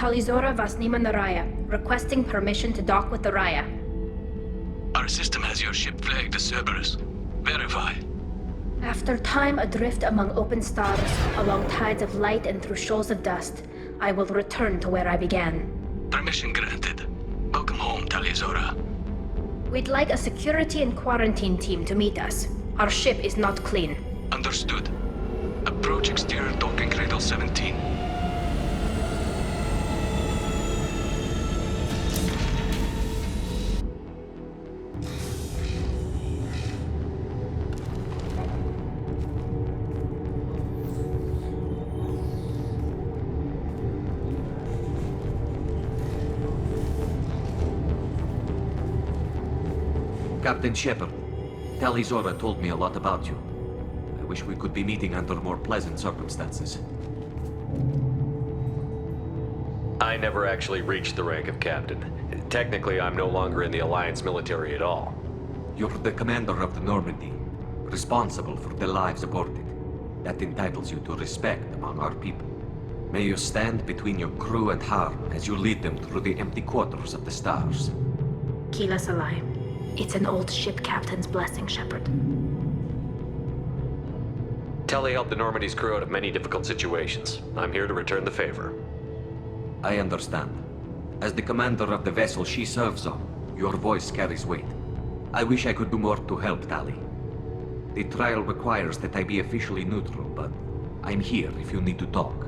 Tali Vasnima Naraya, requesting permission to dock with the Raya. Our system has your ship flagged as Cerberus. Verify. After time adrift among open stars, along tides of light and through shoals of dust, I will return to where I began. Permission granted. Welcome home, Tali. We'd like a security and quarantine team to meet us. Our ship is not clean. Understood. Approach exterior docking cradle 17. Captain Shepard, Tali told me a lot about you. I wish we could be meeting under more pleasant circumstances. I never actually reached the rank of captain. Technically, I'm no longer in the Alliance military at all. You're the commander of the Normandy, responsible for the lives aborted. That entitles you to respect among our people. May you stand between your crew and harm as you lead them through the empty quarters of the stars. Kila Salai. It's an old ship captain's blessing, Shepard. Tali helped the Normandy's crew out of many difficult situations. I'm here to return the favor. I understand. As the commander of the vessel she serves on, your voice carries weight. I wish I could do more to help Tali. The trial requires that I be officially neutral, but I'm here if you need to talk.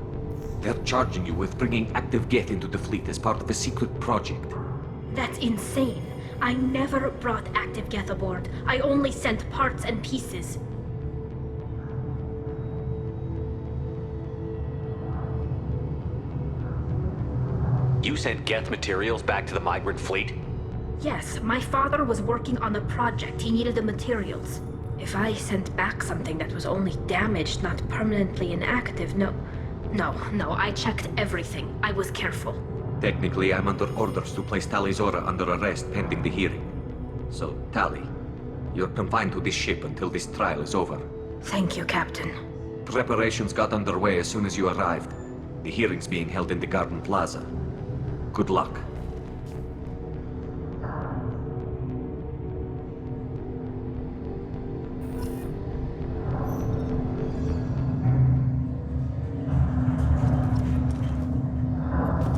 They're charging you with bringing active Geth into the fleet as part of a secret project. That's insane. I never brought active Geth aboard. I only sent parts and pieces. You sent Geth materials back to the migrant fleet? Yes, my father was working on a project. He needed the materials. If I sent back something that was only damaged, not permanently inactive, no, I checked everything. I was careful. Technically, I'm under orders to place Tali under arrest pending the hearing. So, Tali, you're confined to this ship until this trial is over. Thank you, Captain. Preparations got underway as soon as you arrived. The hearing's being held in the Garden Plaza. Good luck.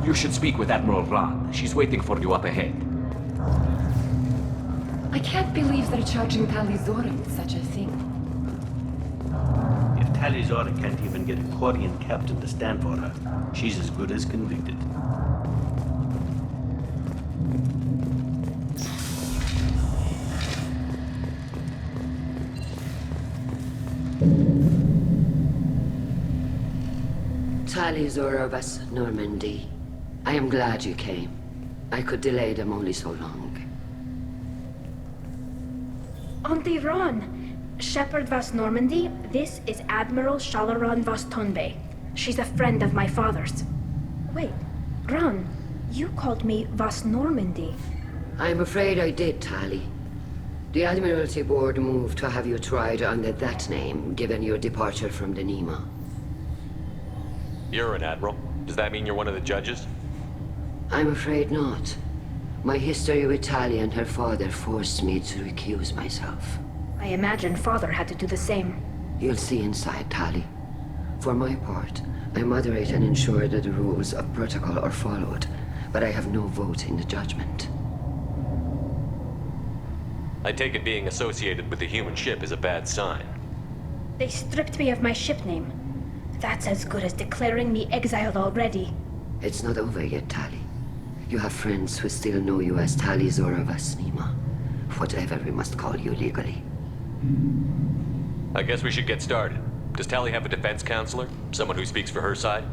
You should speak with Admiral Rand. She's waiting for you up ahead. I can't believe they're charging Tali with such a thing. If Tali can't even get a Quarian captain to stand for her, she's as good as convicted. Tali vas Normandy. I am glad you came. I could delay them only so long. Auntie Ron! Shepherd Vas Normandy, this is Admiral Shalaron Vas Tonbe. She's a friend of my father's. Wait, Ron, you called me Vas Normandy. I'm afraid I did, Tali. The Admiralty Board moved to have you tried under that name, given your departure from the Nima. You're an admiral. Does that mean you're one of the judges? I'm afraid not. My history with Tali and her father forced me to recuse myself. I imagine father had to do the same. You'll see inside, Tali. For my part, I moderate and ensure that the rules of protocol are followed, but I have no vote in the judgment. I take it being associated with the human ship is a bad sign. They stripped me of my ship name. That's as good as declaring me exiled already. It's not over yet, Tali. You have friends who still know you as Tali Zora Vas Nima, whatever we must call you legally. I guess we should get started. Does Tali have a defense counselor? Someone who speaks for her side?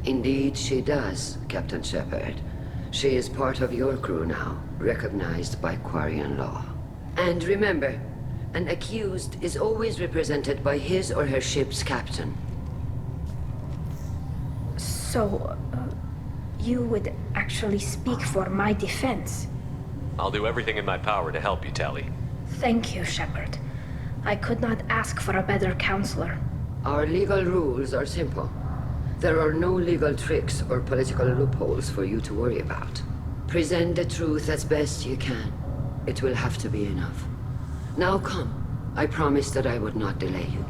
Indeed she does, Captain Shepard. She is part of your crew now, recognized by Quarian law. And remember, an accused is always represented by his or her ship's captain. So, you would actually speak for my defense? I'll do everything in my power to help you, Tali. Thank you, Shepard. I could not ask for a better counselor. Our legal rules are simple. There are no legal tricks or political loopholes for you to worry about. Present the truth as best you can. It will have to be enough. Now come. I promised that I would not delay you.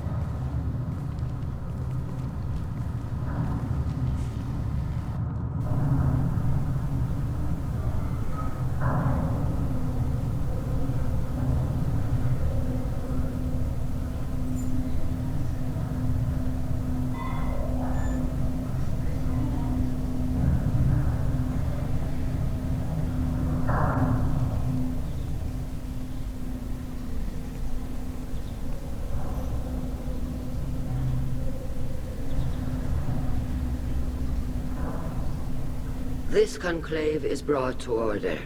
This conclave is brought to order.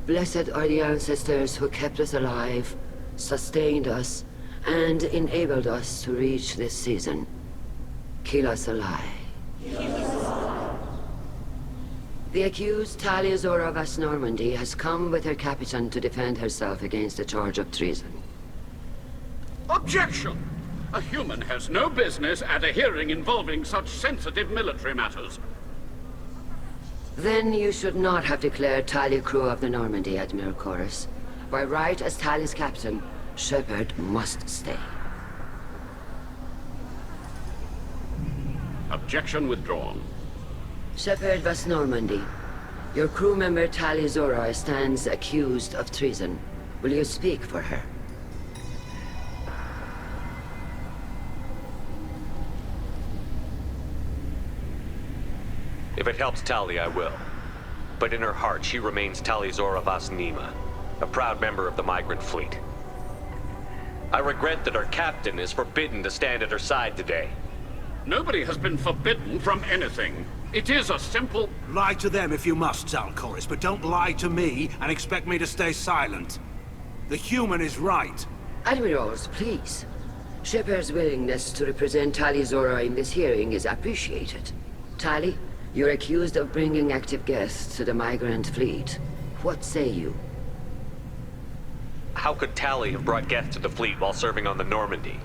Blessed are the ancestors who kept us alive, sustained us, and enabled us to reach this season. Keep us alive. The accused Tali Zora Vas Normandy has come with her captain to defend herself against a charge of treason. Objection! A human has no business at a hearing involving such sensitive military matters. Then you should not have declared Tali crew of the Normandy, Admiral Chorus. By right as Tali's captain, Shepard must stay. Objection withdrawn. Shepard Vas Normandy, your crew member Tali Zora stands accused of treason. Will you speak for her? If it helps Tali, I will. But in her heart, she remains Tali Zora Vas Nima, a proud member of the migrant fleet. I regret that our captain is forbidden to stand at her side today. Nobody has been forbidden from anything. It is a simple... Lie to them if you must, Zalcoris, but don't lie to me and expect me to stay silent. The human is right. Admirals, please. Shepard's willingness to represent Tali Zora in this hearing is appreciated. Tali, you're accused of bringing active guests to the migrant fleet. What say you? How could Tali have brought guests to the fleet while serving on the Normandy?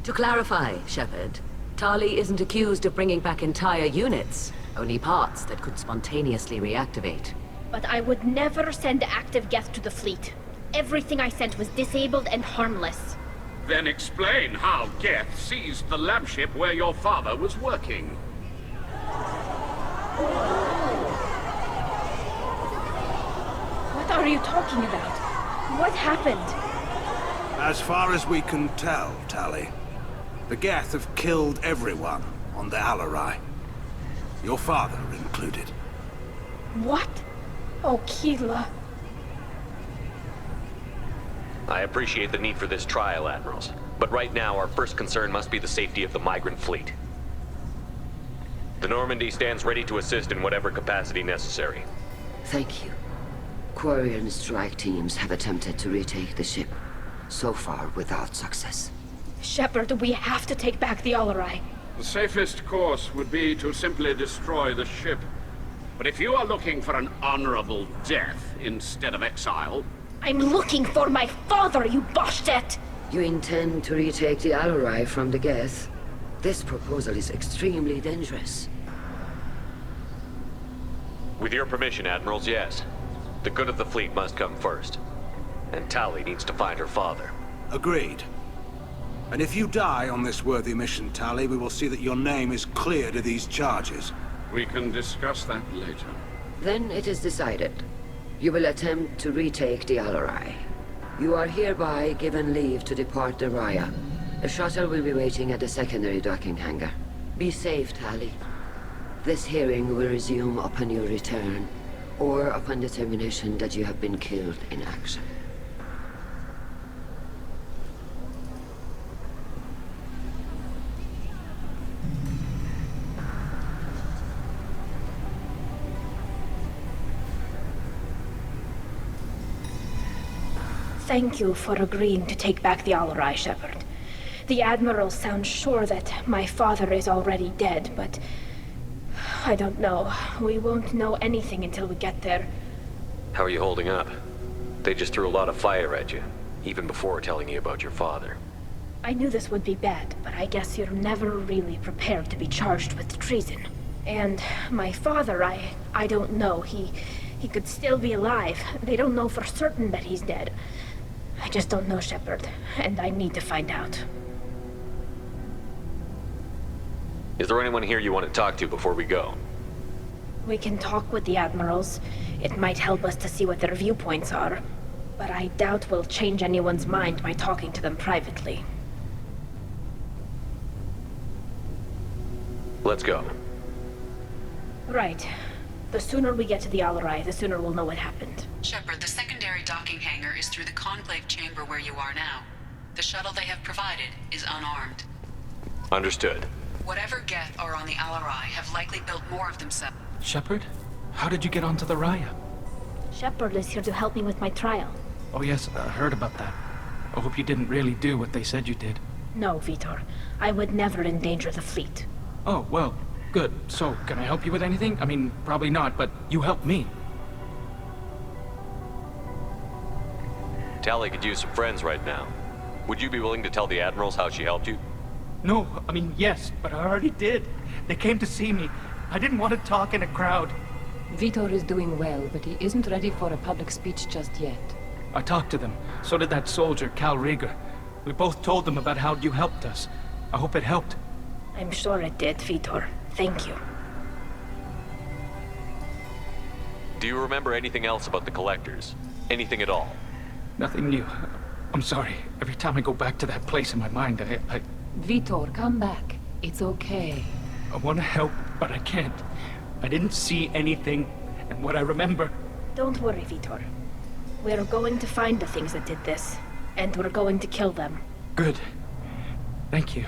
To clarify, Shepard, Tali isn't accused of bringing back entire units, only parts that could spontaneously reactivate. But I would never send active guests to the fleet. Everything I sent was disabled and harmless. Then explain how Geth seized the lab ship where your father was working. What are you talking about? What happened? As far as we can tell, Tali, the Geth have killed everyone on the Alarai. Your father included. What? Oh, Keela. I appreciate the need for this trial, Admirals. But right now, our first concern must be the safety of the migrant fleet. The Normandy stands ready to assist in whatever capacity necessary. Thank you. Quarian strike teams have attempted to retake the ship, so far without success. Shepard, we have to take back the Alarai. The safest course would be to simply destroy the ship. But if you are looking for an honorable death instead of exile... I'm looking for my father, you Bastet! You intend to retake the Alarai from the Geth? This proposal is extremely dangerous. With your permission, Admirals, yes. The good of the fleet must come first. And Tali needs to find her father. Agreed. And if you die on this worthy mission, Tali, we will see that your name is cleared of these charges. We can discuss that later. Then it is decided. You will attempt to retake the Alarai. You are hereby given leave to depart the Raya. The shuttle will be waiting at the secondary docking hangar. Be safe, Tali. This hearing will resume upon your return, or upon determination that you have been killed in action. Thank you for agreeing to take back the Alarai, Shepard. The Admiral sounds sure that my father is already dead, but... I don't know. We won't know anything until we get there. How are you holding up? They just threw a lot of fire at you, even before telling you about your father. I knew this would be bad, but I guess you're never really prepared to be charged with treason. And my father, I don't know. He could still be alive. They don't know for certain that he's dead. I just don't know, Shepard, and I need to find out. Is there anyone here you want to talk to before we go? We can talk with the Admirals. It might help us to see what their viewpoints are. But I doubt we'll change anyone's mind by talking to them privately. Let's go. Right. The sooner we get to the Alarai, the sooner we'll know what happened. Shepard, the secondary docking hangar is through the Conclave chamber where you are now. The shuttle they have provided is unarmed. Understood. Whatever Geth are on the Alarai have likely built more of themselves. Shepard? How did you get onto the Raya? Shepard is here to help me with my trial. Oh yes, I heard about that. I hope you didn't really do what they said you did. No, Vitor. I would never endanger the fleet. Oh, well, good. So, can I help you with anything? I mean, probably not, but you helped me. Tali could use some friends right now. Would you be willing to tell the Admirals how she helped you? No, I mean, yes, but I already did. They came to see me. I didn't want to talk in a crowd. Vitor is doing well, but he isn't ready for a public speech just yet. I talked to them. So did that soldier, Cal Rieger. We both told them about how you helped us. I hope it helped. I'm sure it did, Vitor. Thank you. Do you remember anything else about the Collectors? Anything at all? Nothing new. I'm sorry. Every time I go back to that place in my mind, I Vitor, come back. It's okay. I want to help, but I can't. I didn't see anything, and what I remember... Don't worry, Vitor. We're going to find the things that did this, and we're going to kill them. Good. Thank you.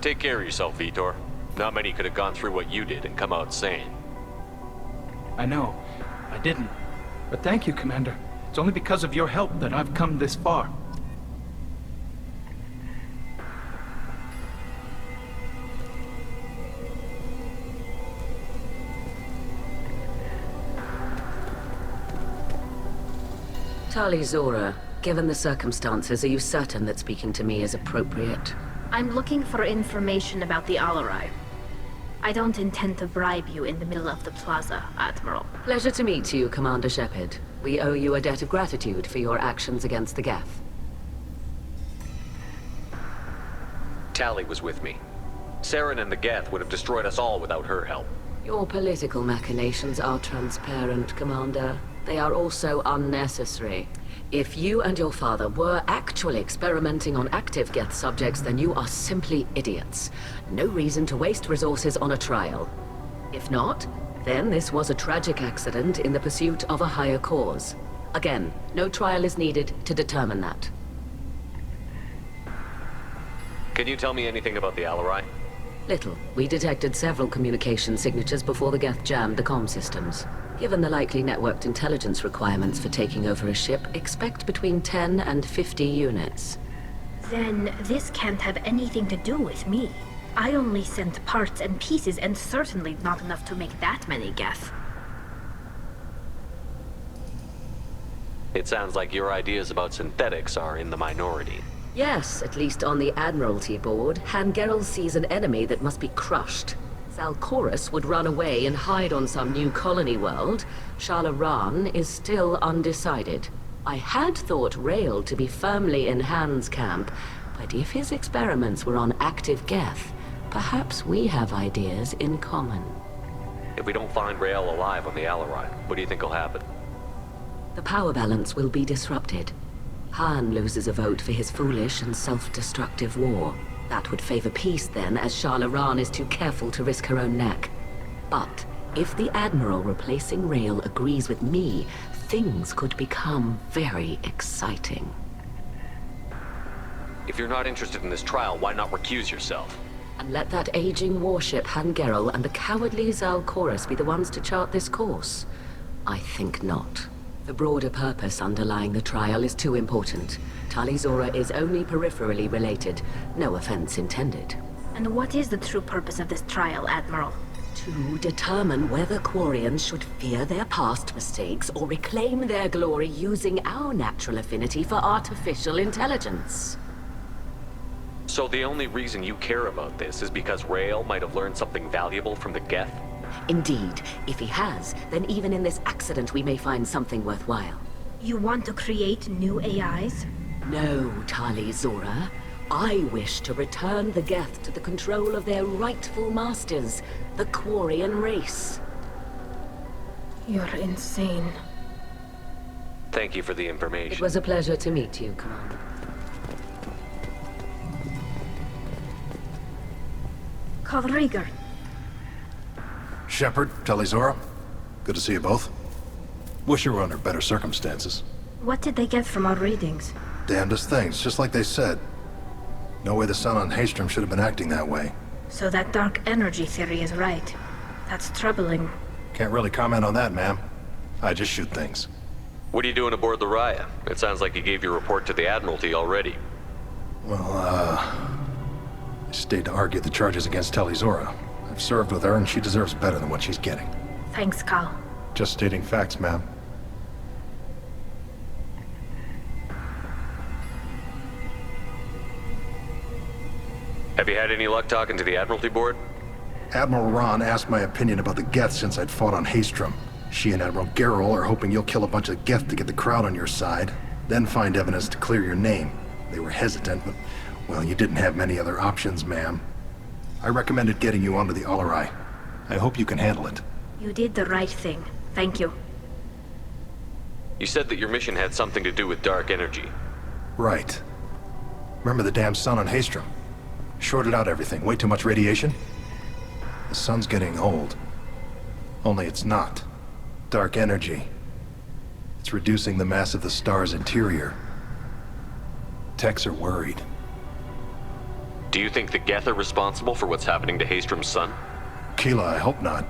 Take care of yourself, Vitor. Not many could have gone through what you did and come out sane. I know. I didn't. But thank you, Commander. It's only because of your help that I've come this far. Tali Zora, given the circumstances, are you certain that speaking to me is appropriate? I'm looking for information about the Alarai. I don't intend to bribe you in the middle of the plaza, Admiral. Pleasure to meet you, Commander Shepard. We owe you a debt of gratitude for your actions against the Geth. Tali was with me. Saren and the Geth would have destroyed us all without her help. Your political machinations are transparent, Commander. They are also unnecessary. If you and your father were actually experimenting on active Geth subjects, then you are simply idiots. No reason to waste resources on a trial. If not, then this was a tragic accident in the pursuit of a higher cause. Again, no trial is needed to determine that. Can you tell me anything about the Alarai? Little. We detected several communication signatures before the Geth jammed the comm systems. Given the likely networked intelligence requirements for taking over a ship, expect between 10 and 50 units. Then this can't have anything to do with me. I only sent parts and pieces, and certainly not enough to make that many Geth. It sounds like your ideas about synthetics are in the minority. Yes, at least on the Admiralty board, Hangerel sees an enemy that must be crushed. Zalcorus would run away and hide on some new colony world. Shalaran is still undecided. I had thought Rael to be firmly in Han's camp, but if his experiments were on active Geth, perhaps we have ideas in common. If we don't find Rael alive on the Alarai, what do you think will happen? The power balance will be disrupted. Han loses a vote for his foolish and self-destructive war. That would favor peace then, as Shalaran is too careful to risk her own neck. But if the Admiral replacing Rael agrees with me, things could become very exciting. If you're not interested in this trial, why not recuse yourself? And let that aging warship Hangerel and the cowardly Zalcorus be the ones to chart this course? I think not. The broader purpose underlying the trial is too important. Tali Zora is only peripherally related. No offense intended. And what is the true purpose of this trial, Admiral? To determine whether Quarians should fear their past mistakes or reclaim their glory using our natural affinity for artificial intelligence. So the only reason you care about this is because Rael might have learned something valuable from the Geth? Indeed. If he has, then even in this accident we may find something worthwhile. You want to create new AIs? No, Tali Zora. I wish to return the Geth to the control of their rightful masters, the Quarian race. You're insane. Thank you for the information. It was a pleasure to meet you, Commander. Call Rieger. Shepard, Tali Zora. Good to see you both. Wish you were under better circumstances. What did they get from our readings? Damnedest things, just like they said. No way the sun on Haystrom should have been acting that way. So that dark energy theory is right. That's troubling. Can't really comment on that, ma'am. I just shoot things. What are you doing aboard the Raya? It sounds like you gave your report to the Admiralty already. Well, I stayed to argue the charges against Tali Zora. I've served with her, and she deserves better than what she's getting. Thanks, Cal. Just stating facts, ma'am. Have you had any luck talking to the Admiralty board? Admiral Ron asked my opinion about the Geth since I'd fought on Haystrom. She and Admiral Gerrel are hoping you'll kill a bunch of Geth to get the crowd on your side, then find evidence to clear your name. They were hesitant, but, well, you didn't have many other options, ma'am. I recommended getting you onto the Alarai. I hope you can handle it. You did the right thing. Thank you. You said that your mission had something to do with dark energy. Right. Remember the damn sun on Haystrom? Shorted out everything. Way too much radiation? The sun's getting old. Only it's not. Dark energy. It's reducing the mass of the star's interior. Techs are worried. Do you think the Geth are responsible for what's happening to Haystrom's sun? Keela, I hope not.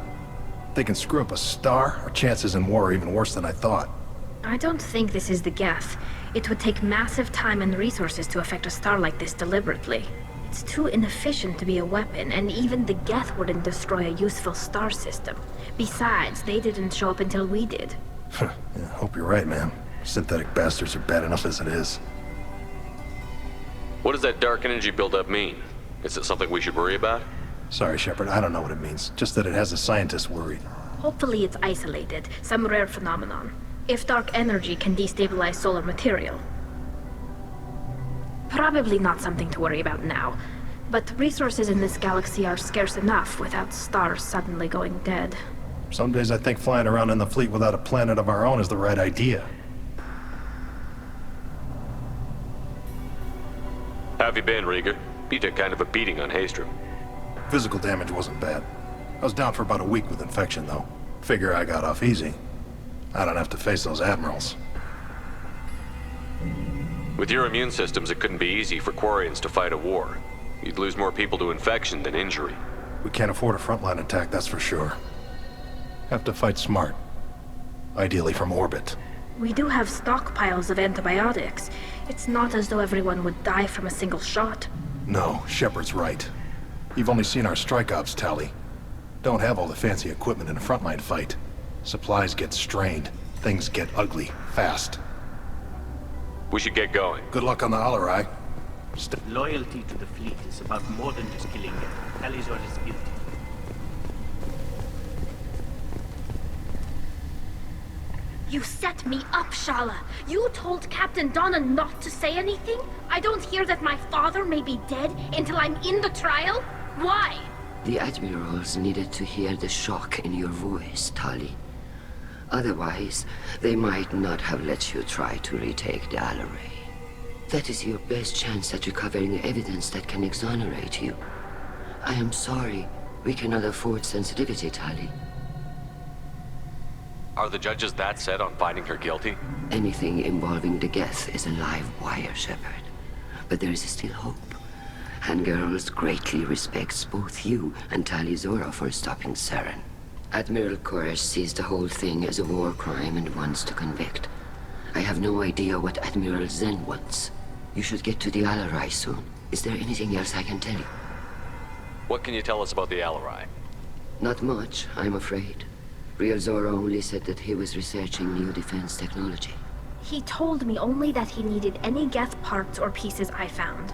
They can screw up a star. Our chances in war are even worse than I thought. I don't think this is the Geth. It would take massive time and resources to affect a star like this deliberately. It's too inefficient to be a weapon, and even the Geth wouldn't destroy a useful star system. Besides, they didn't show up until we did. Yeah, hope you're right, ma'am. Synthetic bastards are bad enough as it is. What does that dark energy buildup mean? Is it something we should worry about? Sorry, Shepard, I don't know what it means. Just that it has the scientists worried. Hopefully it's isolated, some rare phenomenon. If dark energy can destabilize solar material. Probably not something to worry about now, but resources in this galaxy are scarce enough without stars suddenly going dead. Some days I think flying around in the fleet without a planet of our own is the right idea. How have you been, Rieger? You took kind of a beating on Haystrom. Physical damage wasn't bad. I was down for about a week with infection, though. Figure I got off easy. I don't have to face those admirals. With your immune systems, it couldn't be easy for Quarians to fight a war. You'd lose more people to infection than injury. We can't afford a frontline attack, that's for sure. Have to fight smart. Ideally from orbit. We do have stockpiles of antibiotics. It's not as though everyone would die from a single shot. No, Shepard's right. You've only seen our strike ops, Tali. Don't have all the fancy equipment in a frontline fight. Supplies get strained. Things get ugly, fast. We should get going. Good luck on the Alarai. Loyalty to the fleet is about more than just killing them. Tali's order is guilty. You set me up, Shala. You told Captain Donna not to say anything? I don't hear that my father may be dead until I'm in the trial? Why? The admirals needed to hear the shock in your voice, Tali. Otherwise, they might not have let you try to retake the Alarai. That is your best chance at recovering evidence that can exonerate you. I am sorry. We cannot afford sensitivity, Tali. Are the judges that set on finding her guilty? Anything involving the Geth is a live wire, Shepard. But there is still hope. Handgirls greatly respects both you and Tali Zora for stopping Saren. Admiral Koresh sees the whole thing as a war crime and wants to convict. I have no idea what Admiral Zen wants. You should get to the Alarai soon. Is there anything else I can tell you? What can you tell us about the Alarai? Not much, I'm afraid. Real Zora only said that he was researching new defense technology. He told me only that he needed any Geth parts or pieces I found.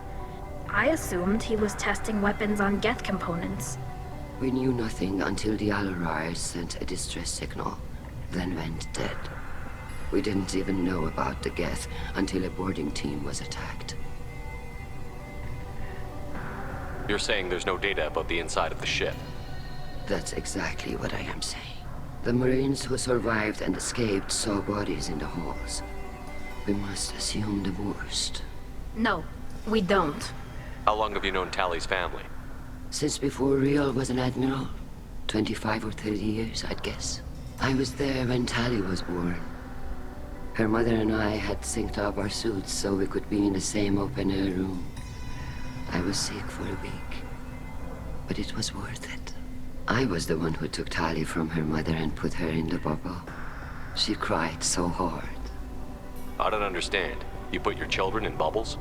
I assumed he was testing weapons on Geth components. We knew nothing until the Alarai sent a distress signal, then went dead. We didn't even know about the Geth until a boarding team was attacked. You're saying there's no data about the inside of the ship? That's exactly what I am saying. The Marines who survived and escaped saw bodies in the halls. We must assume the worst. No, we don't. How long have you known Tali's family? Since before Real was an admiral. 25 or 30 years, I'd guess. I was there when Tali was born. Her mother and I had synced up our suits so we could be in the same open-air room. I was sick for a week, but it was worth it. I was the one who took Tali from her mother and put her in the bubble. She cried so hard. I don't understand. You put your children in bubbles?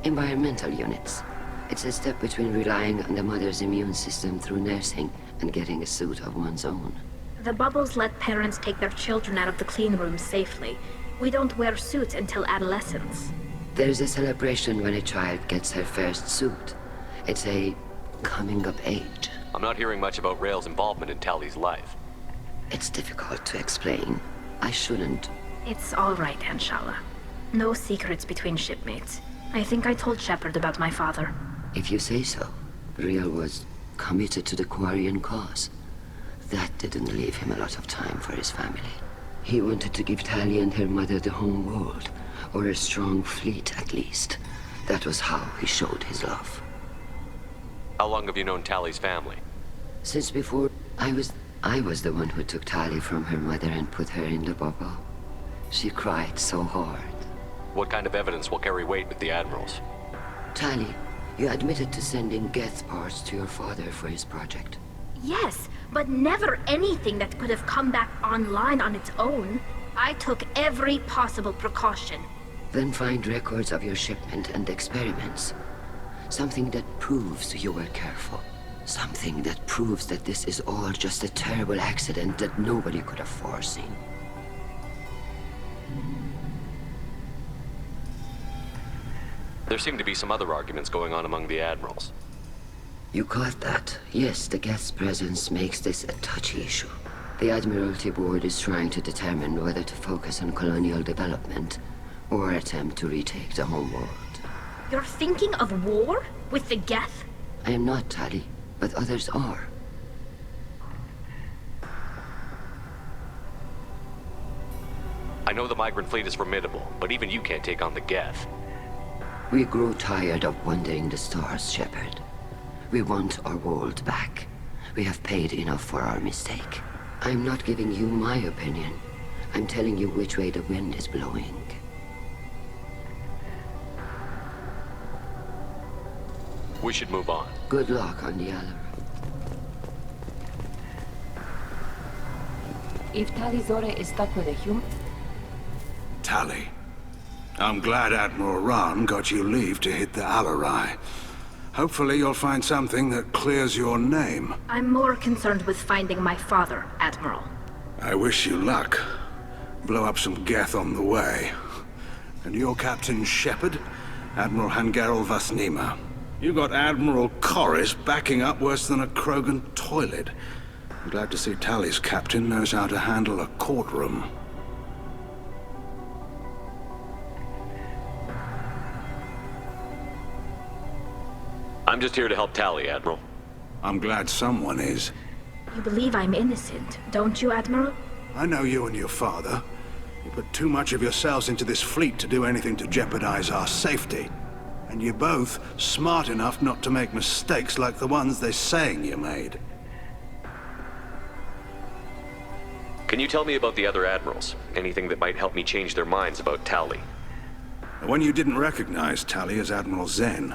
Environmental units. It's a step between relying on the mother's immune system through nursing and getting a suit of one's own. The bubbles let parents take their children out of the clean rooms safely. We don't wear suits until adolescence. There's a celebration when a child gets her first suit. It's a coming of age. I'm not hearing much about Rael's involvement in Tali's life. It's difficult to explain. I shouldn't. It's all right, Anshala. No secrets between shipmates. I think I told Shepard about my father. If you say so. Real was committed to the Quarian cause. That didn't leave him a lot of time for his family. He wanted to give Tali and her mother the home world, or a strong fleet at least. That was how he showed his love. How long have you known Tali's family? Since before, I was the one who took Tali from her mother and put her in the bubble. She cried so hard. What kind of evidence will carry weight with the admirals? Tali, you admitted to sending Geth parts to your father for his project. Yes, but never anything that could have come back online on its own. I took every possible precaution. Then find records of your shipment and experiments. Something that proves you were careful. Something that proves that this is all just a terrible accident that nobody could have foreseen. There seem to be some other arguments going on among the admirals. You caught that? Yes, the Geth's presence makes this a touchy issue. The Admiralty Board is trying to determine whether to focus on colonial development or attempt to retake the home world. You're thinking of war? With the Geth? I am not, Tali, but others are. I know the migrant fleet is formidable, but even you can't take on the Geth. We grow tired of wandering the stars, Shepard. We want our world back. We have paid enough for our mistake. I'm not giving you my opinion. I'm telling you which way the wind is blowing. We should move on. Good luck on the Alaran. If Tali Zora is stuck with a human... Tali. I'm glad Admiral Ran got you leave to hit the Alarai. Hopefully you'll find something that clears your name. I'm more concerned with finding my father, Admiral. I wish you luck. Blow up some Geth on the way. And your Captain Shepard? Admiral Hangarel Vasnima. You got Admiral Corris backing up worse than a Krogan toilet. I'm glad to see Tali's captain knows how to handle a courtroom. I'm just here to help Tali, Admiral. I'm glad someone is. You believe I'm innocent, don't you, Admiral? I know you and your father. You put too much of yourselves into this fleet to do anything to jeopardize our safety. And you're both smart enough not to make mistakes like the ones they're saying you made. Can you tell me about the other admirals? Anything that might help me change their minds about Tali? The one you didn't recognize Tali as Admiral Zen.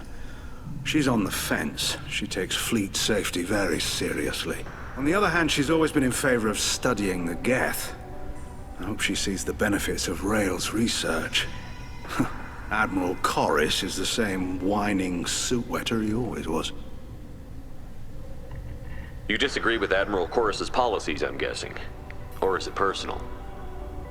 She's on the fence. She takes fleet safety very seriously. On the other hand, she's always been in favor of studying the Geth. I hope she sees the benefits of Rael's research. Admiral Corris is the same whining suit-wetter he always was. You disagree with Admiral Corris's policies, I'm guessing. Or is it personal?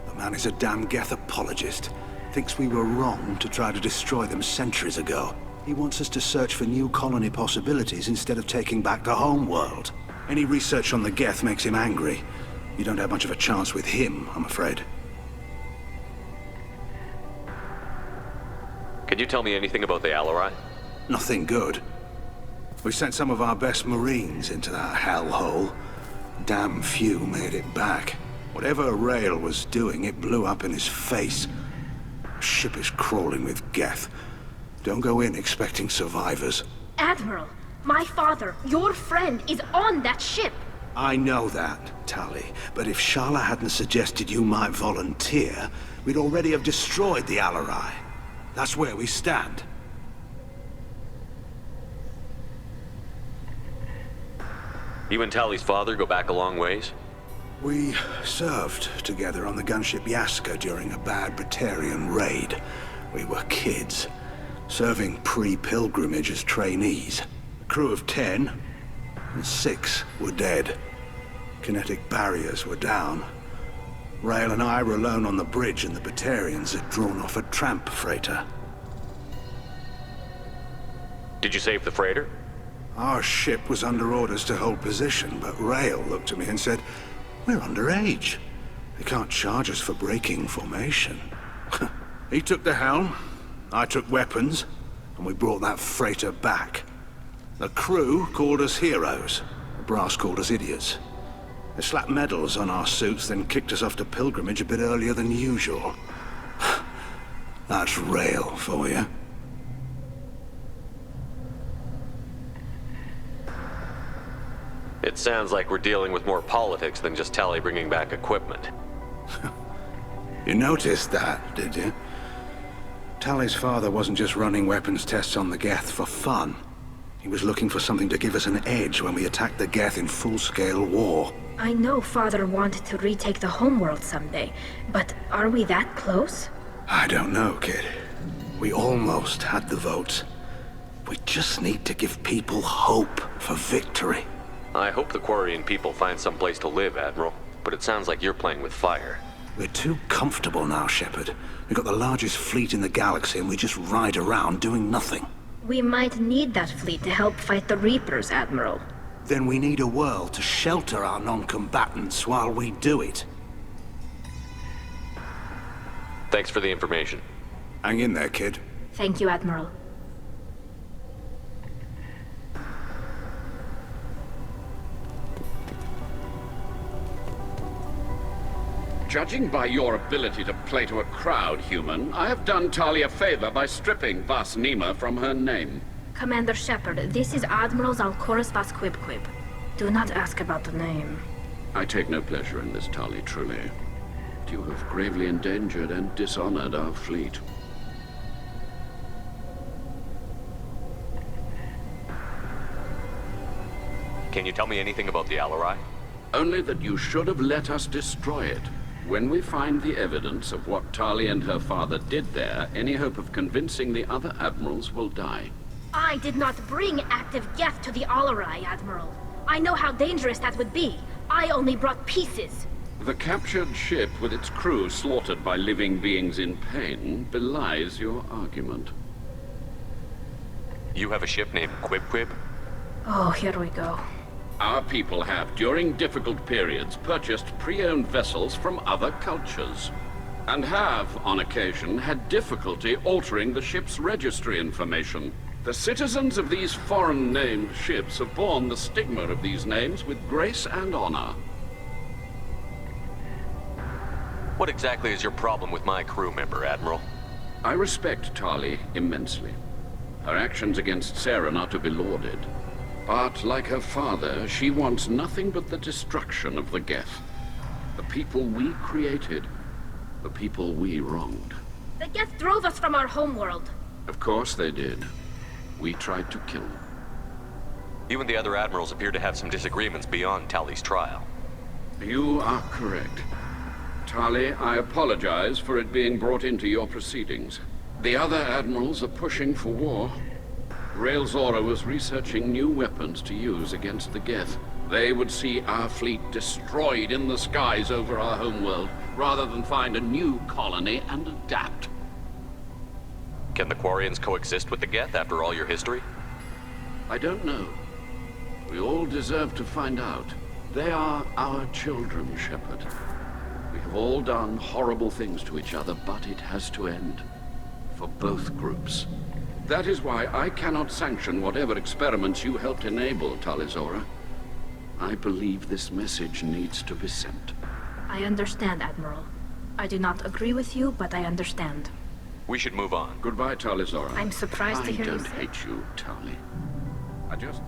The man is a damn Geth apologist. Thinks we were wrong to try to destroy them centuries ago. He wants us to search for new colony possibilities instead of taking back the home world. Any research on the Geth makes him angry. You don't have much of a chance with him, I'm afraid. Can you tell me anything about the Alarai? Nothing good. We sent some of our best Marines into that hellhole. Damn few made it back. Whatever Rael was doing, it blew up in his face. The ship is crawling with Geth. Don't go in expecting survivors. Admiral, my father, your friend, is on that ship. I know that, Tali. But if Sharla hadn't suggested you might volunteer, we'd already have destroyed the Alarai. That's where we stand. You and Tali's father go back a long ways? We served together on the gunship Yaska during a bad Batarian raid. We were kids, serving pre-pilgrimage as trainees. A crew of 10, and 6 were dead. Kinetic barriers were down. Rael and I were alone on the bridge, and the Batarians had drawn off a tramp freighter. Did you save the freighter? Our ship was under orders to hold position, but Rael looked at me and said, "We're underage. They can't charge us for breaking formation." He took the helm, I took weapons, and we brought that freighter back. The crew called us heroes. The brass called us idiots. They slapped medals on our suits, then kicked us off to pilgrimage a bit earlier than usual. That's Rael for you. It sounds like we're dealing with more politics than just Tali bringing back equipment. You noticed that, did you? Tali's father wasn't just running weapons tests on the Geth for fun. He was looking for something to give us an edge when we attacked the Geth in full-scale war. I know Father wanted to retake the homeworld someday, but are we that close? I don't know, kid. We almost had the votes. We just need to give people hope for victory. I hope the Quarian people find some place to live, Admiral, but it sounds like you're playing with fire. We're too comfortable now, Shepard. We've got the largest fleet in the galaxy and we just ride around doing nothing. We might need that fleet to help fight the Reapers, Admiral. Then we need a world to shelter our non-combatants while we do it. Thanks for the information. Hang in there, kid. Thank you, Admiral. Judging by your ability to play to a crowd, human, I have done Tali a favor by stripping Vasnima from her name. Commander Shepard, this is Admiral Zalkoris Vasquibquib. Do not ask about the name. I take no pleasure in this, Tali, truly. You have gravely endangered and dishonored our fleet. Can you tell me anything about the Alarai? Only that you should have let us destroy it. When we find the evidence of what Tali and her father did there, any hope of convincing the other admirals will die. I did not bring active geth to the Alarai, Admiral. I know how dangerous that would be. I only brought pieces. The captured ship with its crew slaughtered by living beings in pain belies your argument. You have a ship named Quib? Oh, here we go. Our people have, during difficult periods, purchased pre-owned vessels from other cultures, and have, on occasion, had difficulty altering the ship's registry information. The citizens of these foreign-named ships have borne the stigma of these names with grace and honor. What exactly is your problem with my crew member, Admiral? I respect Tali immensely. Her actions against Saren are to be lauded. But, like her father, she wants nothing but the destruction of the Geth. The people we created. The people we wronged. The Geth drove us from our homeworld. Of course they did. We tried to kill them. You and the other admirals appear to have some disagreements beyond Tali's trial. You are correct. Tali, I apologize for it being brought into your proceedings. The other admirals are pushing for war. Rael Zora was researching new weapons to use against the Geth. They would see our fleet destroyed in the skies over our homeworld, rather than find a new colony and adapt. Can the Quarians coexist with the Geth after all your history? I don't know. We all deserve to find out. They are our children, Shepard. We have all done horrible things to each other, but it has to end. For both groups. That is why I cannot sanction whatever experiments you helped enable, Tali Zora. I believe this message needs to be sent. I understand, Admiral. I do not agree with you, but I understand. We should move on. Goodbye, Tali Zora. I'm surprised to hear you say. I don't hate you, Tali. I just...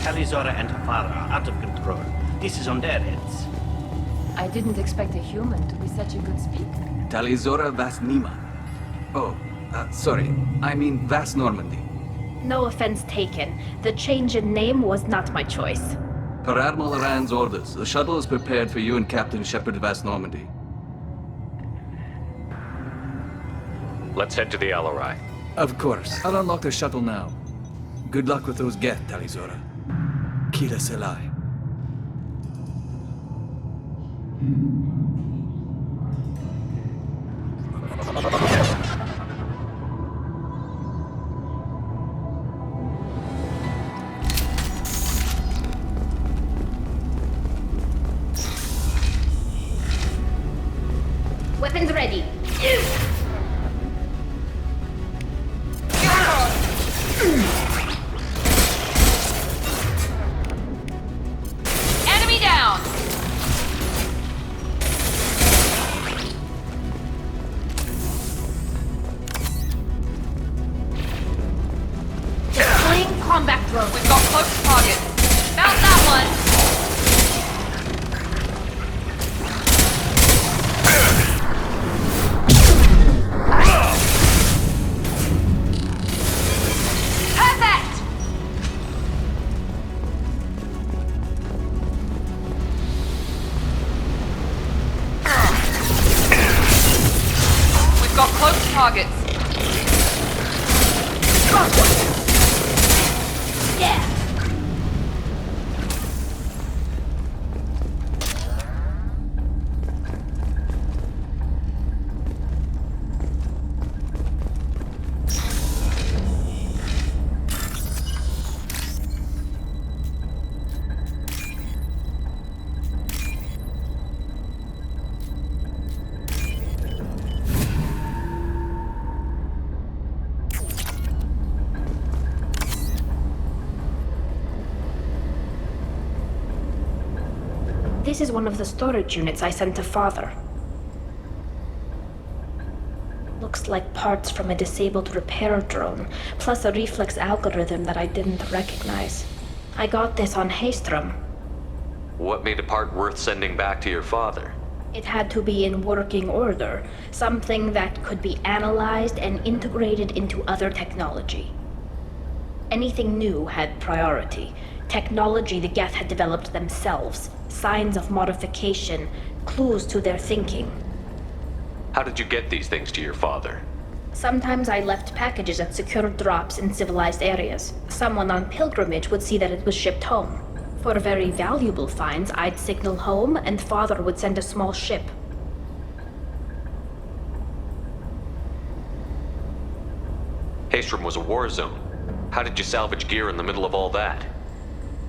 Tali Zora and her father are out of control. This is on their heads. I didn't expect a human to be such a good speaker. Tali Zora Vas Nima. Oh, sorry. I mean Vas Normandy. No offense taken. The change in name was not my choice. Per Admiral Aran's orders, the shuttle is prepared for you and Captain Shepard Vas Normandy. Let's head to the Alarai. Of course. I'll unlock the shuttle now. Good luck with those Geth, Tali Zora. Kira Selai. Weapons ready. Enemy down! Deploying combat drone. We've got close targets. Found that one! Perfect! We've got close targets. Yeah. This is one of the storage units I sent to Father. Looks looks like parts from a disabled repair drone, plus a reflex algorithm that I didn't recognize. I got this on Haystrom. What made a part worth sending back to your father? It had to be in working order, something that could be analyzed and integrated into other technology. Anything new had priority. Technology the Geth had developed themselves, signs of modification, clues to their thinking. How did you get these things to your father? Sometimes I left packages at secure drops in civilized areas. Someone on pilgrimage would see that it was shipped home. For very valuable finds, I'd signal home, and Father would send a small ship. Haystrom was a war zone. How did you salvage gear in the middle of all that?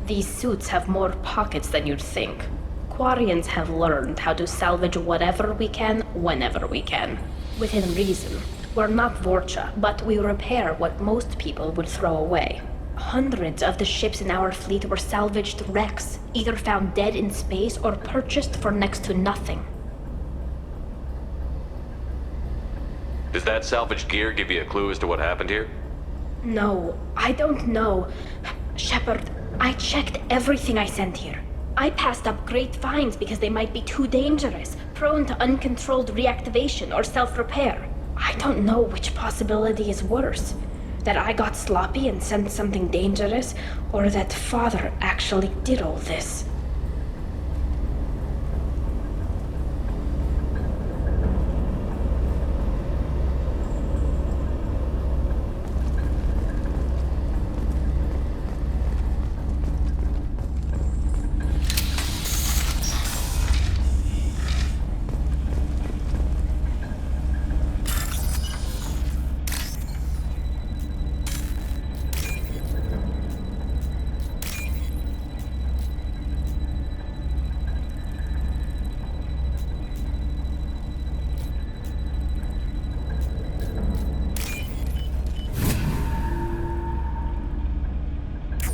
These suits have more pockets than you'd think. Quarians have learned how to salvage whatever we can, whenever we can. Within reason. We're not Vorcha, but we repair what most people would throw away. Hundreds of the ships in our fleet were salvaged wrecks, either found dead in space or purchased for next to nothing. Does that salvaged gear give you a clue as to what happened here? No, I don't know. Shepard, I checked everything I sent here. I passed up great finds because they might be too dangerous, prone to uncontrolled reactivation or self-repair. I don't know which possibility is worse. That I got sloppy and sent something dangerous, or that Father actually did all this.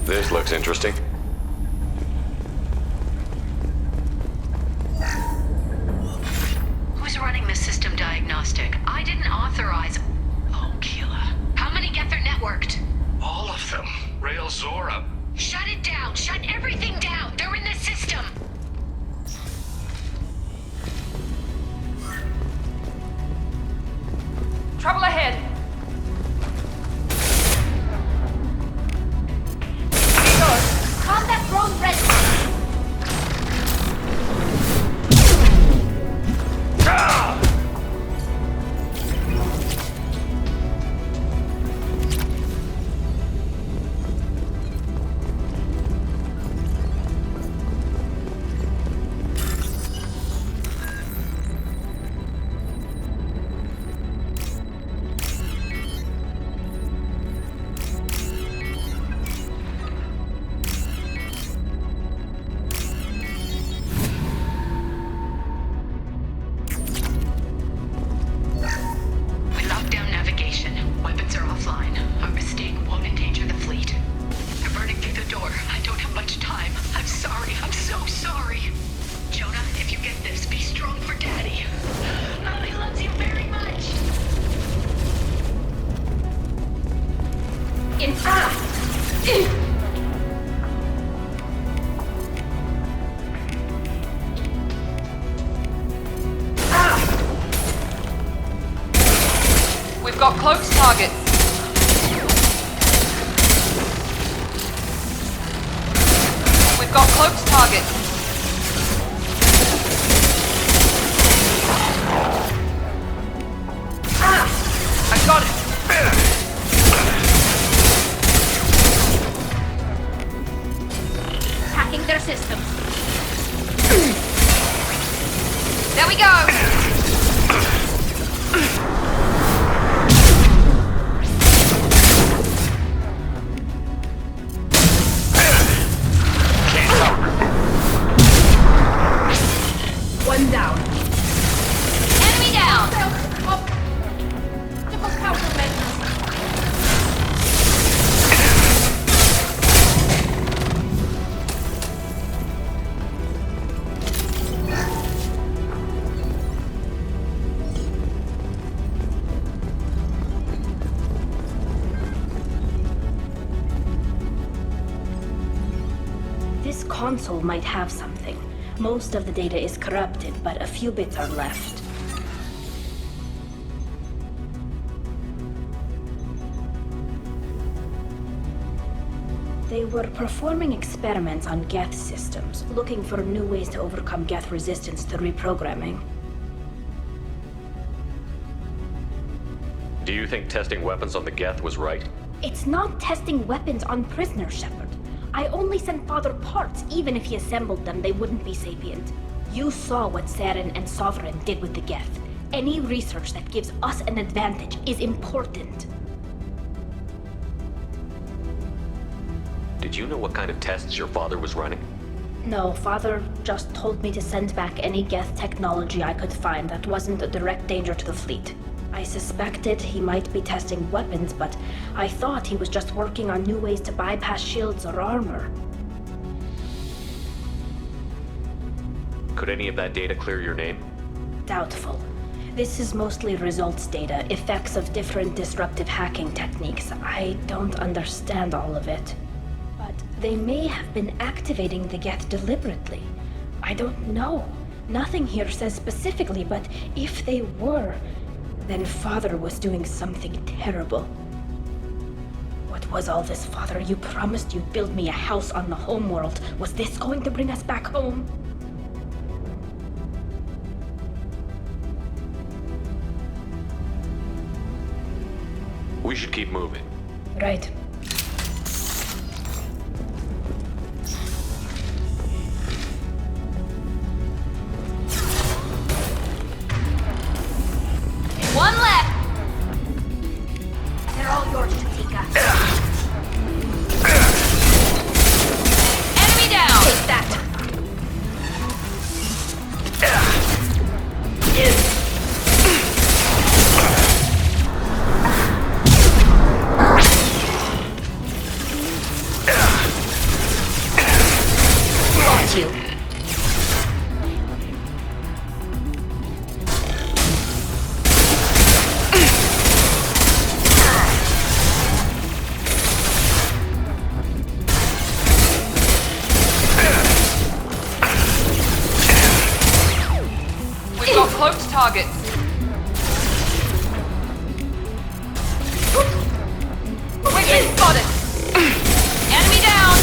This looks interesting. Who's running the system diagnostic? I didn't authorize... Oh, Keela. How many Geth are networked? All of them. Rail Zora. Shut it down! Shut everything down! They're in the system! Trouble ahead! Combat drone ready! We've got close targets. We've got close targets. I got it. Hacking their systems. There we go. One down. Enemy down. console might have something. Most of the data is corrupted, but a few bits are left. They were performing experiments on Geth systems, looking for new ways to overcome Geth resistance to reprogramming. Do you think testing weapons on the Geth was right? It's not testing weapons on prisoners, Shepard. I only sent Father parts. Even if he assembled them, they wouldn't be sapient. You saw what Saren and Sovereign did with the Geth. Any research that gives us an advantage is important. Did you know what kind of tests your father was running? No, Father just told me to send back any Geth technology I could find that wasn't a direct danger to the fleet. I suspected he might be testing weapons, but I thought he was just working on new ways to bypass shields or armor. Could any of that data clear your name? Doubtful. This is mostly results data, effects of different disruptive hacking techniques. I don't understand all of it. But they may have been activating the Geth deliberately. I don't know. Nothing here says specifically, but if they were, then Father was doing something terrible. What was all this, Father? You promised you'd build me a house on the homeworld. Was this going to bring us back home? We should keep moving. Right. One left! They're all yours, Shatika. Enemy down! Take that! Got you. We've got cloaked targets. Wicked spotted. Enemy down.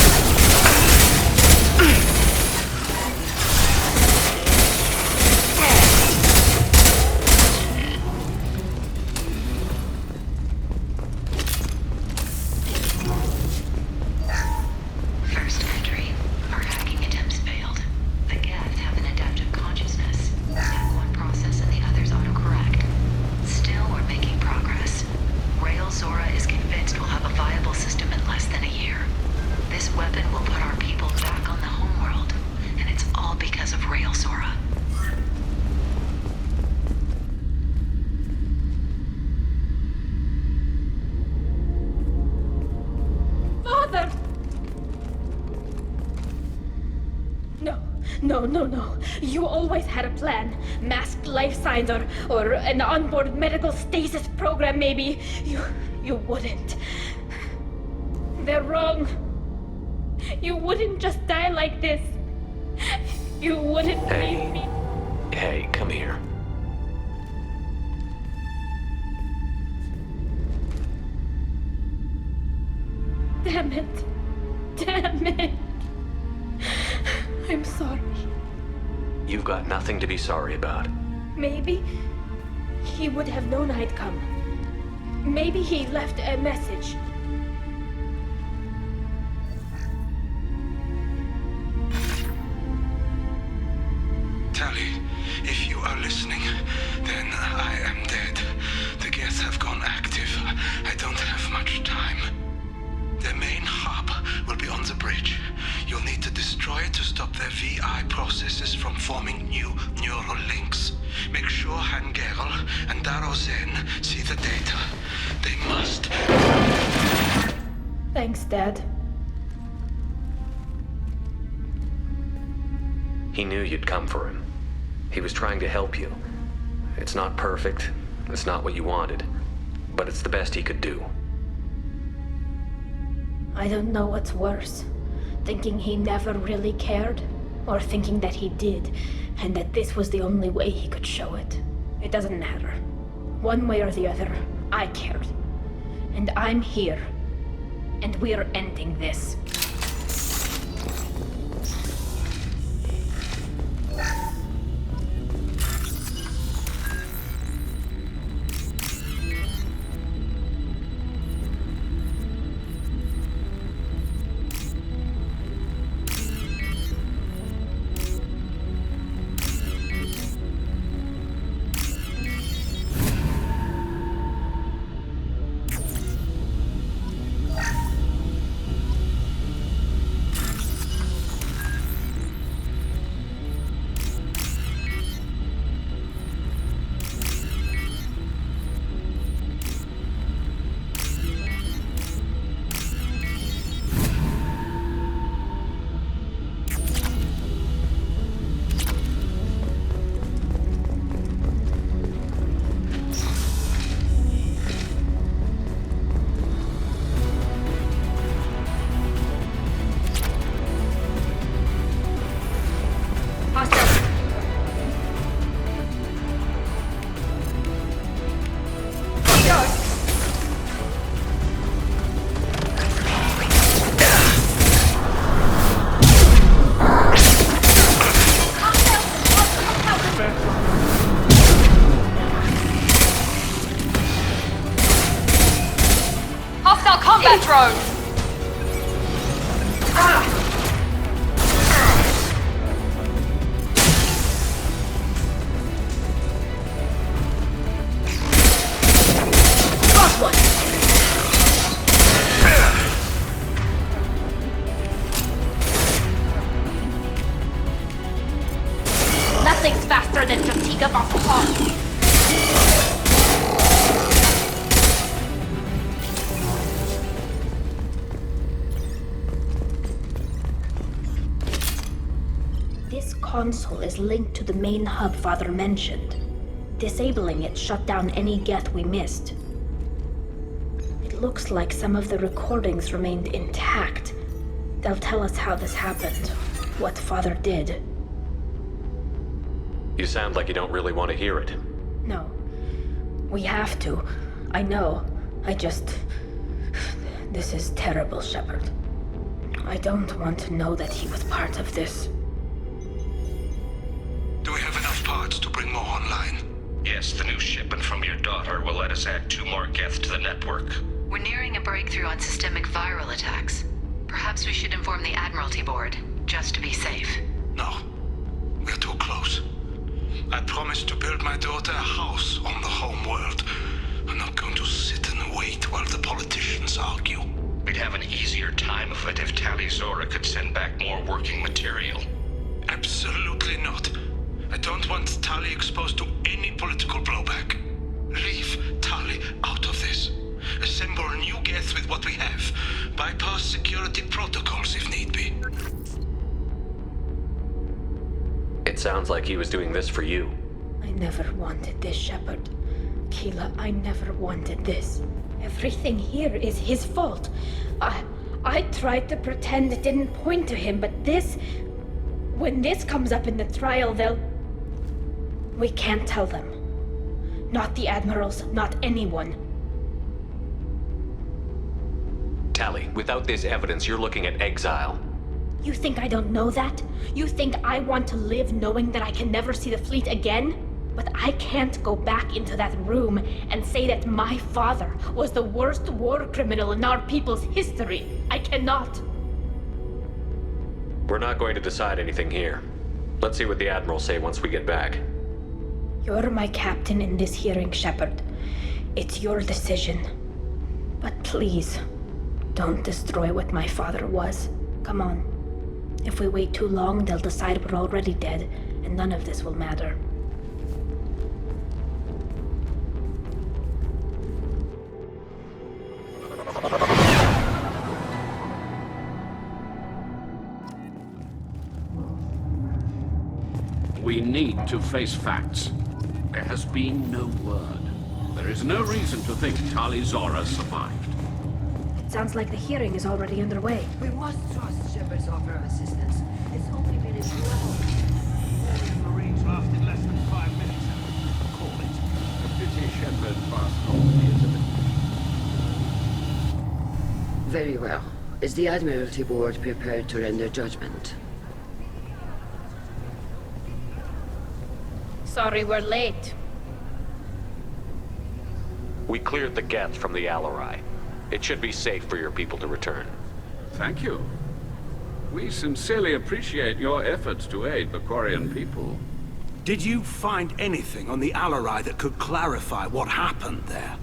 First entry. Our hacking attempts failed. The Geth have an adaptive consciousness. Hack one process and the others autocorrect. Still, we're making progress. Rail Zora is convinced we'll have a viable system in less than a year. This weapon will put our people back on the homeworld, and it's all because of Rail Zora. Father! No. You always had a plan. Masked life signs or an onboard medical stasis program, maybe. You wouldn't. They're wrong. You wouldn't just die like this. You wouldn't leave me. Hey, come here. Damn it. I'm sorry. You've got nothing to be sorry about. Maybe he would have known I'd come. Maybe he left a message. Tali, if you are listening, then I am dead. The Geth have gone active. I don't have much time. Their main hub will be on the bridge. You'll need to destroy it to stop their VI processes from forming new neural links. Make sure Hangerl and Daro Zen see the data. They must. Thanks, Dad. He knew you'd come for him. He was trying to help you. It's not perfect. It's not what you wanted. But it's the best he could do. I don't know what's worse. Thinking he never really cared? Or thinking that he did, and that this was the only way he could show it? It doesn't matter. One way or the other, I cared. And I'm here. And we're ending this. Combat drone! Got one! Nothing's faster than fatigue of our heart. Console is linked to the main hub Father mentioned. Disabling it shut down any geth we missed. It looks like some of the recordings remained intact. They'll tell us how this happened, what Father did. You sound like you don't really want to hear it. No. We have to. I know. This is terrible, Shepard. I don't want to know that he was part of this. Do we have enough parts to bring more online? Yes, the new shipment from your daughter will let us add 2 more geth to the network. We're nearing a breakthrough on systemic viral attacks. Perhaps we should inform the Admiralty Board, just to be safe. No. We're too close. I promised to build my daughter a house on the home world. I'm not going to sit and wait while the politicians argue. We'd have an easier time of it if Tali Zora could send back more working material. Absolutely not. I don't want Tali exposed to any political blowback. Leave Tali out of this. Assemble new geth with what we have. Bypass security protocols if need be. It sounds like he was doing this for you. I never wanted this, Shepard. Keela, I never wanted this. Everything here is his fault. I tried to pretend it didn't point to him, but this... When this comes up in the trial, we can't tell them. Not the admirals, not anyone. Tali, without this evidence, you're looking at exile. You think I don't know that? You think I want to live knowing that I can never see the fleet again? But I can't go back into that room and say that my father was the worst war criminal in our people's history. I cannot. We're not going to decide anything here. Let's see what the Admirals say once we get back. You're my captain in this hearing, Shepard. It's your decision. But please, don't destroy what my father was. Come on. If we wait too long, they'll decide we're already dead, and none of this will matter. We need to face facts. There has been no word. There is no reason to think Tali Zora survived. It sounds like the hearing is already underway. We must trust Shepard. first offer of assistance. It's only been a few hours. Marines lasted less than 5 minutes. Call it. A pity Shepard passed on, isn't it? Very well. Is the Admiralty Board prepared to render judgment? Sorry we're late. We cleared the Geth from the Alarai. It should be safe for your people to return. Thank you. We sincerely appreciate your efforts to aid the Quarian people. Did you find anything on the Alarai that could clarify what happened there?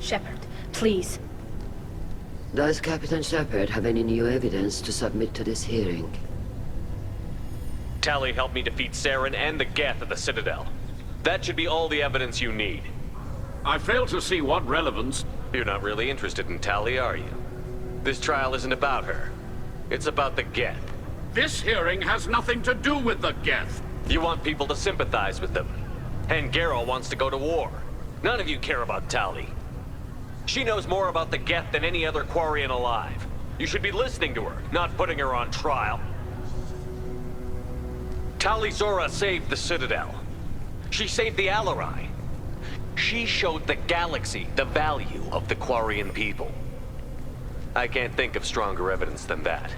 Shepard, please. Does Captain Shepard have any new evidence to submit to this hearing? Tali helped me defeat Saren and the Geth at the Citadel. That should be all the evidence you need. I fail to see what relevance... You're not really interested in Tali, are you? This trial isn't about her. It's about the Geth. This hearing has nothing to do with the Geth. You want people to sympathize with them. And Geralt wants to go to war. None of you care about Tali. She knows more about the Geth than any other Quarian alive. You should be listening to her, not putting her on trial. Tali Zora saved the Citadel. She saved the Alarai. She showed the galaxy the value of the Quarian people. I can't think of stronger evidence than that.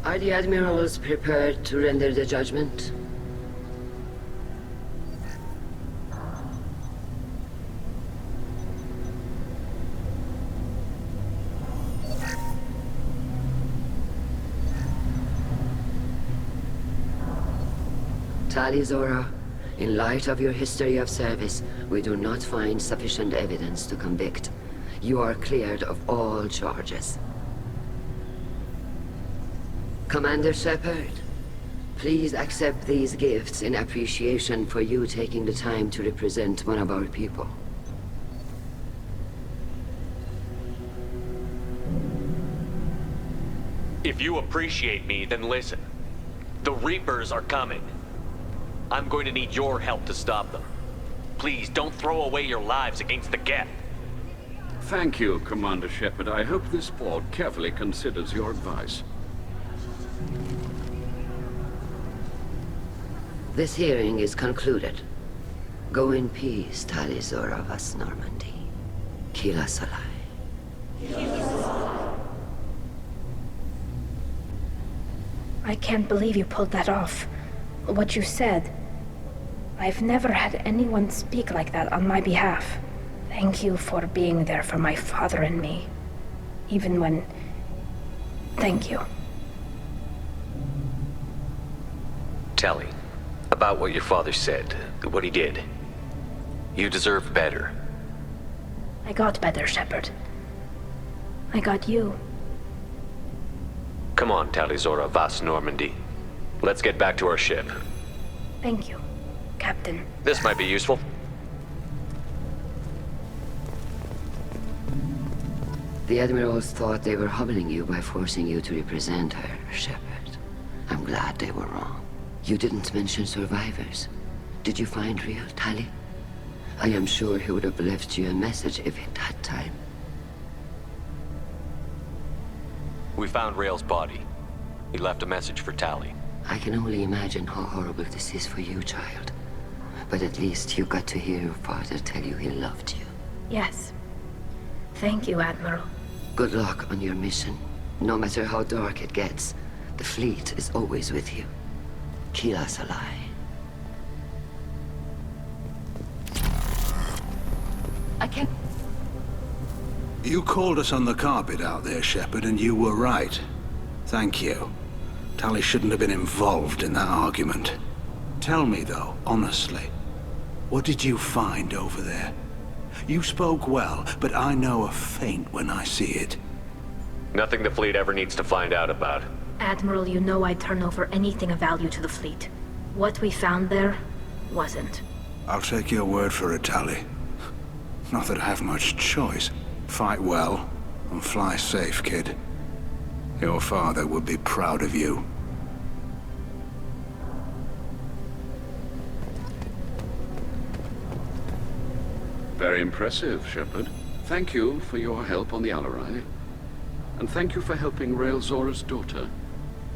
Are the Admirals prepared to render the judgment? Tali Zora, in light of your history of service, we do not find sufficient evidence to convict. You are cleared of all charges. Commander Shepard, please accept these gifts in appreciation for you taking the time to represent one of our people. If you appreciate me, then listen. The Reapers are coming. I'm going to need your help to stop them. Please, don't throw away your lives against the Geth. Thank you, Commander Shepard. I hope this board carefully considers your advice. This hearing is concluded. Go in peace, Tali Zora vas Normandy. Kila Salai. I can't believe you pulled that off. What you said. I've never had anyone speak like that on my behalf. Thank you for being there for my father and me. Even when... Thank you. Tali, about what your father said, what he did. You deserve better. I got better, Shepard. I got you. Come on, Tali Zora vas Normandy. Let's get back to our ship. Thank you, Captain. This might be useful. The Admirals thought they were humbling you by forcing you to represent her, Shepard. I'm glad they were wrong. You didn't mention survivors. Did you find real Tali? I am sure he would have left you a message if he'd had time. We found Rael's body. He left a message for Tali. I can only imagine how horrible this is for you, child. But at least you got to hear your father tell you he loved you. Yes. Thank you, Admiral. Good luck on your mission. No matter how dark it gets, the fleet is always with you. Kila Salai. I can't... You called us on the carpet out there, Shepard, and you were right. Thank you. Tali shouldn't have been involved in that argument. Tell me, though, honestly, what did you find over there? You spoke well, but I know a feint when I see it. Nothing the fleet ever needs to find out about. Admiral, you know I'd turn over anything of value to the fleet. What we found there wasn't. I'll take your word for it, Tali. Not that I have much choice. Fight well, and fly safe, kid. Your father would be proud of you. Very impressive, Shepard. Thank you for your help on the Alarai. And thank you for helping Rael Zora's daughter.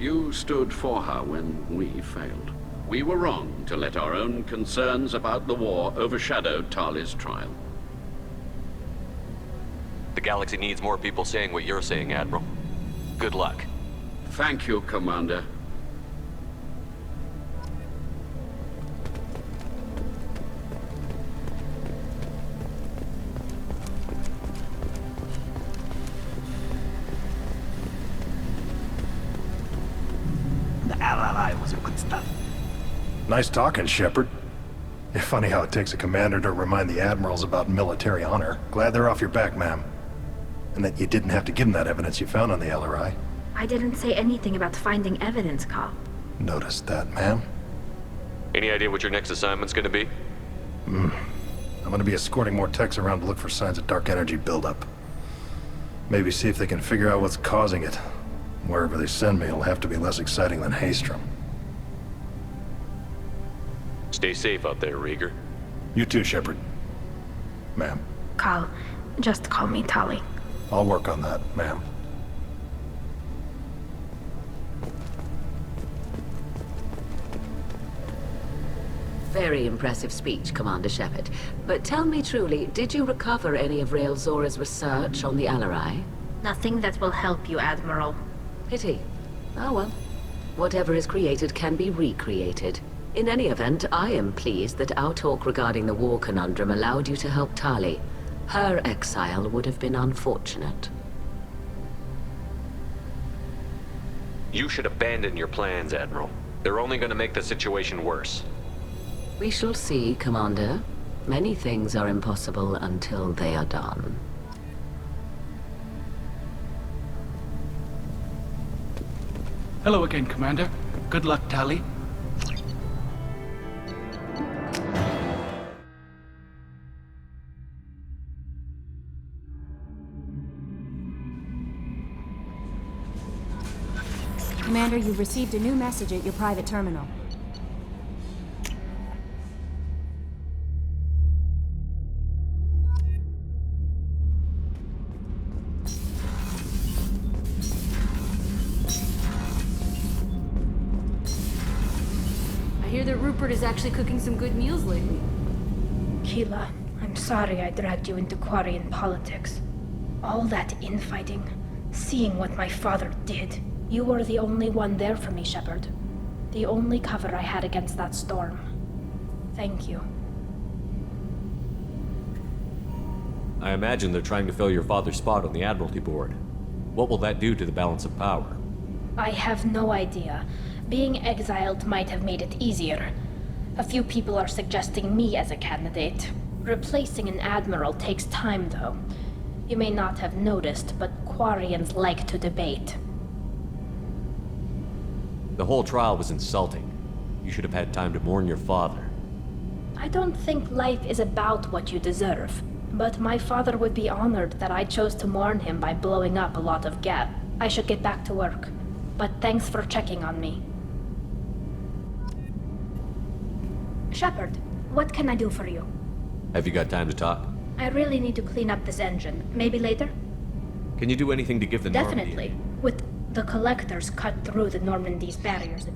You stood for her when we failed. We were wrong to let our own concerns about the war overshadow Tali's trial. The galaxy needs more people saying what you're saying, Admiral. Good luck. Thank you, Commander. The Alarai was a good stuff. Nice talking, Shepard. It's funny how it takes a commander to remind the admirals about military honor. Glad they're off your back, ma'am. And that you didn't have to give them that evidence you found on the Alarai. I didn't say anything about finding evidence, Carl. Noticed that, ma'am. Any idea what your next assignment's gonna be? I'm gonna be escorting more techs around to look for signs of dark energy buildup. Maybe see if they can figure out what's causing it. Wherever they send me, it'll have to be less exciting than Haystrom. Stay safe out there, Rieger. You too, Shepard. Ma'am. Carl, just call me Tali. I'll work on that, ma'am. Very impressive speech, Commander Shepard. But tell me truly, did you recover any of Rael Zora's research on the Alarai? Nothing that will help you, Admiral. Pity. Oh well. Whatever is created can be recreated. In any event, I am pleased that our talk regarding the war conundrum allowed you to help Tali. Her exile would have been unfortunate. You should abandon your plans, Admiral. They're only gonna make the situation worse. We shall see, Commander. Many things are impossible until they are done. Hello again, Commander. Good luck, Tali. Commander, you've received a new message at your private terminal. I hear that Rupert is actually cooking some good meals lately. Keela, I'm sorry I dragged you into Quarian politics. All that infighting, seeing what my father did. You were the only one there for me, Shepard. The only cover I had against that storm. Thank you. I imagine they're trying to fill your father's spot on the Admiralty Board. What will that do to the balance of power? I have no idea. Being exiled might have made it easier. A few people are suggesting me as a candidate. Replacing an admiral takes time, though. You may not have noticed, but Quarians like to debate. The whole trial was insulting. You should have had time to mourn your father. I don't think life is about what you deserve, but my father would be honored that I chose to mourn him by blowing up a lot of gas. I should get back to work, but thanks for checking on me. Shepard, what can I do for you? Have you got time to talk? I really need to clean up this engine. Maybe later? Can you do anything to give the Definitely. With the collectors cut through the Normandy's barriers.